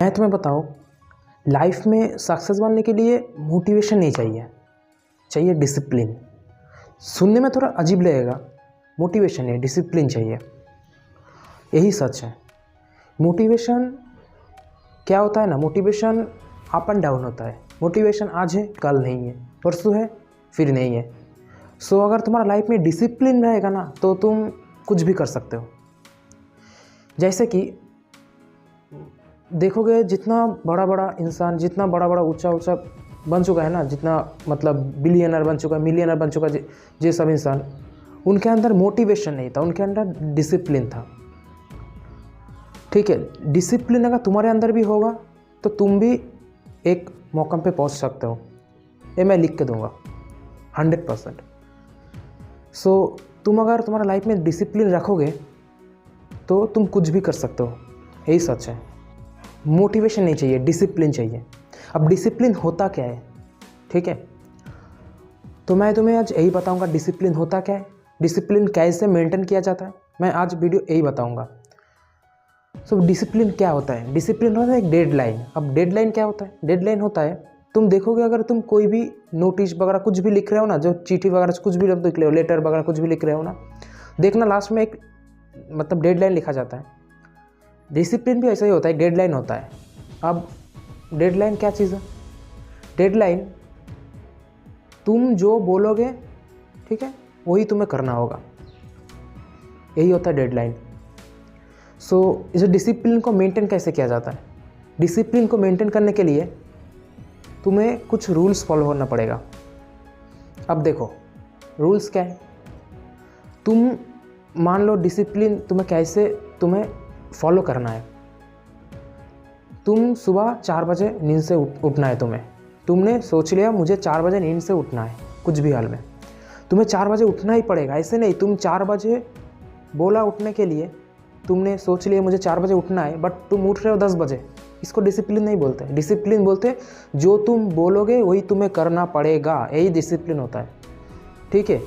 मैं तुम्हें बताऊँ, लाइफ में सक्सेस बनने के लिए मोटिवेशन नहीं चाहिए, चाहिए डिसिप्लिन। सुनने में थोड़ा अजीब लगेगा, मोटिवेशन है, डिसिप्लिन चाहिए, यही सच है। मोटिवेशन क्या होता है ना, मोटिवेशन अप एंड डाउन होता है। मोटिवेशन आज है, कल नहीं है, परसों है, फिर नहीं है। सो अगर तुम्हारा लाइफ में डिसिप्लिन रहेगा ना, तो तुम कुछ भी कर सकते हो। जैसे कि देखोगे, जितना बड़ा बड़ा इंसान, जितना बड़ा बड़ा ऊंचा ऊंचा बन चुका है ना, जितना मतलब बिलियनर बन चुका है, मिलियनर बन चुका है, ये सब इंसान, उनके अंदर मोटिवेशन नहीं था, उनके अंदर डिसिप्लिन था। ठीक है, डिसिप्लिन अगर तुम्हारे अंदर भी होगा तो तुम भी एक मौक़ा पे पहुंच सकते हो, ये मैं लिख के दूंगा 100%। सो तुम अगर तुम्हारा लाइफ में डिसिप्लिन रखोगे तो तुम कुछ भी कर सकते हो, यही सच है। मोटिवेशन नहीं चाहिए, डिसिप्लिन चाहिए। अब डिसिप्लिन होता क्या है, ठीक है, तो मैं तुम्हें आज यही बताऊंगा डिसिप्लिन होता क्या है, डिसिप्लिन कैसे मेंटेन किया जाता है, मैं आज वीडियो यही बताऊंगा। सो डिसिप्लिन क्या होता है? डिसिप्लिन होता है एक डेडलाइन। अब डेडलाइन क्या होता है? डेडलाइन होता है, तुम देखोगे अगर तुम कोई भी नोटिस वगैरह कुछ भी लिख रहे हो ना, जो चिट्ठी वगैरह कुछ भी लिख रहे हो, लेटर वगैरह कुछ भी लिख रहे हो ना, देखना लास्ट में एक मतलब डेडलाइन लिखा जाता है। डिसिप्लिन भी ऐसा ही होता है, डेडलाइन होता है। अब डेडलाइन क्या चीज़ है? डेडलाइन तुम जो बोलोगे, ठीक है, वही तुम्हें करना होगा, यही होता है डेडलाइन। सो इस डिसिप्लिन को मेंटेन कैसे किया जाता है? डिसिप्लिन को मेंटेन करने के लिए तुम्हें कुछ रूल्स फॉलो करना पड़ेगा। अब देखो रूल्स क्या है, तुम मान लो डिसिप्लिन तुम्हें फॉलो करना है। तुम सुबह 4 बजे नींद से उठना है, तुमने सोच लिया मुझे 4 बजे नींद से उठना है, कुछ भी हाल में तुम्हें 4 बजे उठना ही पड़ेगा। ऐसे नहीं तुम 4 बजे बोला उठने के लिए, तुमने सोच लिया मुझे 4 बजे उठना है, बट तुम उठ रहे हो 10 बजे, इसको डिसिप्लिन नहीं बोलते। डिसिप्लिन बोलते जो तुम बोलोगे वही तुम्हें करना पड़ेगा, यही डिसिप्लिन होता है। ठीक है,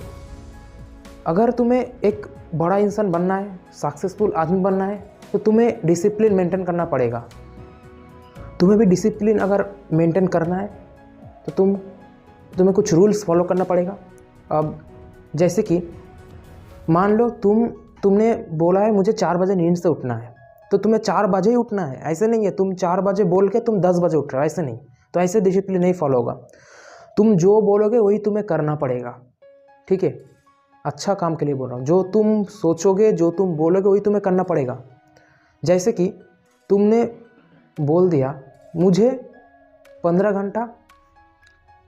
अगर तुम्हें एक बड़ा इंसान बनना है, सक्सेसफुल आदमी बनना है, तो तुम्हें डिसिप्लिन मेंटेन करना पड़ेगा। तुम्हें भी डिसिप्लिन अगर मेंटेन करना है तो तुम्हें कुछ रूल्स फॉलो करना पड़ेगा। अब जैसे कि मान लो तुमने बोला है मुझे 4 बजे नींद से उठना है, तो तुम्हें 4 बजे ही उठना है। ऐसे नहीं है तुम 4 बजे बोल के तुम 10 बजे उठ रहे हो, ऐसे नहीं, तो ऐसे डिसिप्लिन नहीं फॉलो होगा। तुम जो बोलोगे वही तुम्हें करना पड़ेगा। ठीक है, अच्छा काम के लिए बोल रहा हूँ, जो तुम सोचोगे, जो तुम बोलोगे वही तुम्हें करना पड़ेगा। जैसे कि तुमने बोल दिया मुझे 15 घंटा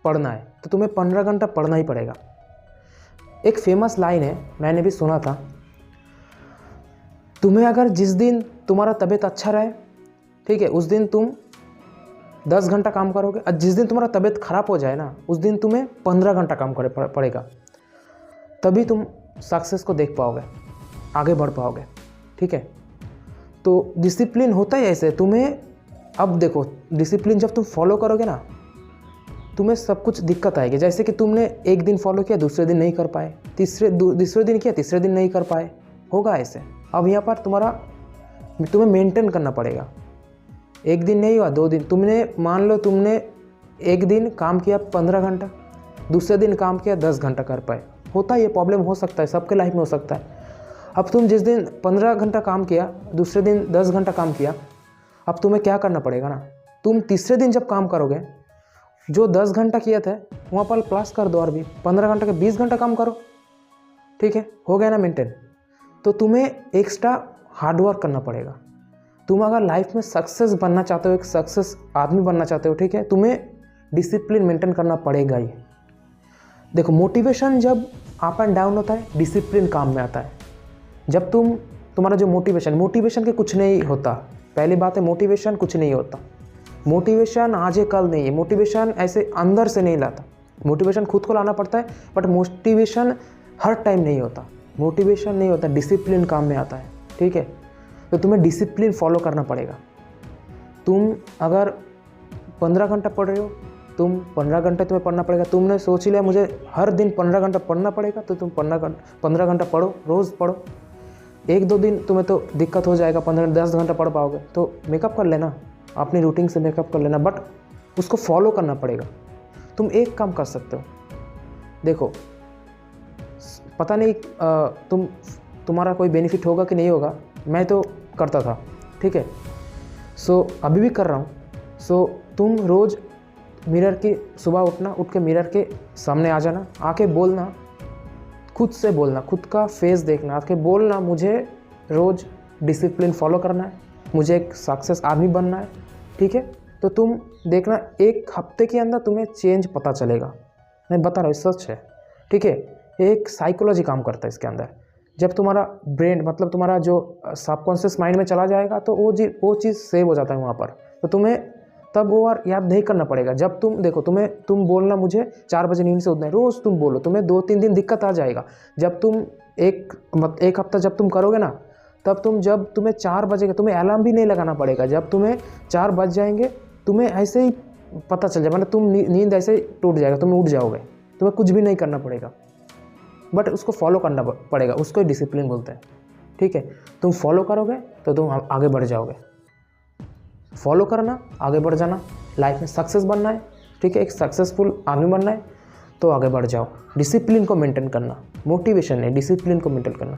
पढ़ना है, तो तुम्हें 15 घंटा पढ़ना ही पड़ेगा। एक फेमस लाइन है, मैंने भी सुना था, तुम्हें अगर जिस दिन तुम्हारा तबीयत अच्छा रहे, ठीक है, उस दिन तुम 10 घंटा काम करोगे, और जिस दिन तुम्हारा तबीयत खराब हो जाए ना, उस दिन तुम्हें 15 घंटा काम पड़ेगा, तभी तुम सक्सेस को देख पाओगे, आगे बढ़ पाओगे। ठीक है, तो डिसिप्लिन होता ही ऐसे। तुम्हें अब देखो, डिसिप्लिन जब तुम फॉलो करोगे ना, तुम्हें सब कुछ दिक्कत आएगी। जैसे कि तुमने एक दिन फॉलो किया, दूसरे दिन नहीं कर पाए, दूसरे दिन किया, तीसरे दिन नहीं कर पाए, होगा ऐसे। अब यहाँ पर तुम्हें मेंटेन करना पड़ेगा। एक दिन नहीं हुआ, 2 दिन, मान लो तुमने एक दिन काम किया 15 घंटा, दूसरे दिन काम किया 10 घंटा कर पाए, होता है, ये प्रॉब्लम हो सकता है, सबके लाइफ में हो सकता है। अब तुम जिस दिन 15 घंटा काम किया, दूसरे दिन 10 घंटा काम किया, अब तुम्हें क्या करना पड़ेगा ना, तुम तीसरे दिन जब काम करोगे, जो 10 घंटा किया था वहाँ पर प्लस कर दो, और भी 15 घंटा के 20 घंटा काम करो। ठीक है, हो गया ना मेंटेन। तो तुम्हें एक्स्ट्रा हार्डवर्क करना पड़ेगा। तुम अगर लाइफ में सक्सेस बनना चाहते हो, एक सक्सेस आदमी बनना चाहते हो, ठीक है, तुम्हें डिसिप्लिन मेंटेन करना पड़ेगा ही। देखो, मोटिवेशन जब अप एंड डाउन होता है, डिसिप्लिन काम में आता है। जब तुम्हारा जो मोटिवेशन के कुछ नहीं होता। पहली बात है, मोटिवेशन कुछ नहीं होता। मोटिवेशन आज है कल नहीं है, मोटिवेशन ऐसे अंदर से नहीं लाता, मोटिवेशन खुद को लाना पड़ता है, बट मोटिवेशन हर टाइम नहीं होता, मोटिवेशन नहीं होता, डिसिप्लिन काम में आता है। ठीक है, तो तुम्हें डिसिप्लिन फॉलो करना पड़ेगा। तुम अगर 15 घंटा पढ़ रहे हो, तुम 15 घंटे तुम्हें पढ़ना पड़ेगा। तुमने सोच लिया मुझे हर दिन 15 घंटा पढ़ना पड़ेगा, तो तुम 15 घंटा पढ़ो, रोज़ पढ़ो। 1-2 दिन तुम्हें तो दिक्कत हो जाएगा, 10 घंटा पढ़ पाओगे तो मेकअप कर लेना, अपनी रूटीन से मेकअप कर लेना, बट उसको फॉलो करना पड़ेगा। तुम एक काम कर सकते हो, देखो पता नहीं तुम्हारा कोई बेनिफिट होगा कि नहीं होगा, मैं तो करता था, ठीक है, सो अभी भी कर रहा हूँ। सो तुम रोज़ मिरर की सुबह उठ के मिरर के सामने आ जाना, आके बोलना, खुद से बोलना, खुद का फेस देखना, आके बोलना मुझे रोज़ डिसिप्लिन फॉलो करना है, मुझे एक सक्सेस आदमी बनना है, ठीक है। तो तुम देखना 1 हफ्ते के अंदर तुम्हें चेंज पता चलेगा, मैं बता रहा हूँ, सच है, ठीक है। एक साइकोलॉजी काम करता है इसके अंदर। जब तुम्हारा ब्रेन मतलब तुम्हारा जो सबकॉन्शियस माइंड में चला जाएगा तो वो चीज़ सेव हो जाता है वहाँ पर, तो तुम्हें तब वो और याद नहीं करना पड़ेगा। जब तुम देखो, तुम बोलना मुझे 4 बजे नींद से उठना है, रोज़ तुम बोलो, तुम्हें 2-3 दिन दिक्कत आ जाएगा। जब तुम एक हफ्ता जब तुम करोगे ना, तब जब तुम्हें 4 बजेगा, तुम्हें अलार्म भी नहीं लगाना पड़ेगा। जब तुम्हें 4 बज जाएंगे, तुम्हें ऐसे ही पता चल जाएगा, मतलब तुम नींद ऐसे ही टूट जाएगा, तुम उठ जाओगे, तुम्हें कुछ भी नहीं करना पड़ेगा, बट उसको फॉलो करना पड़ेगा, उसको डिसिप्लिन बोलते हैं, ठीक है। तुम फॉलो करोगे तो तुम आगे बढ़ जाओगे। फॉलो करना, आगे बढ़ जाना, लाइफ में सक्सेस बनना है, ठीक है, एक सक्सेसफुल आदमी बनना है, तो आगे बढ़ जाओ। डिसिप्लिन को मेंटेन करना, मोटिवेशन है, डिसिप्लिन को मेंटेन करना।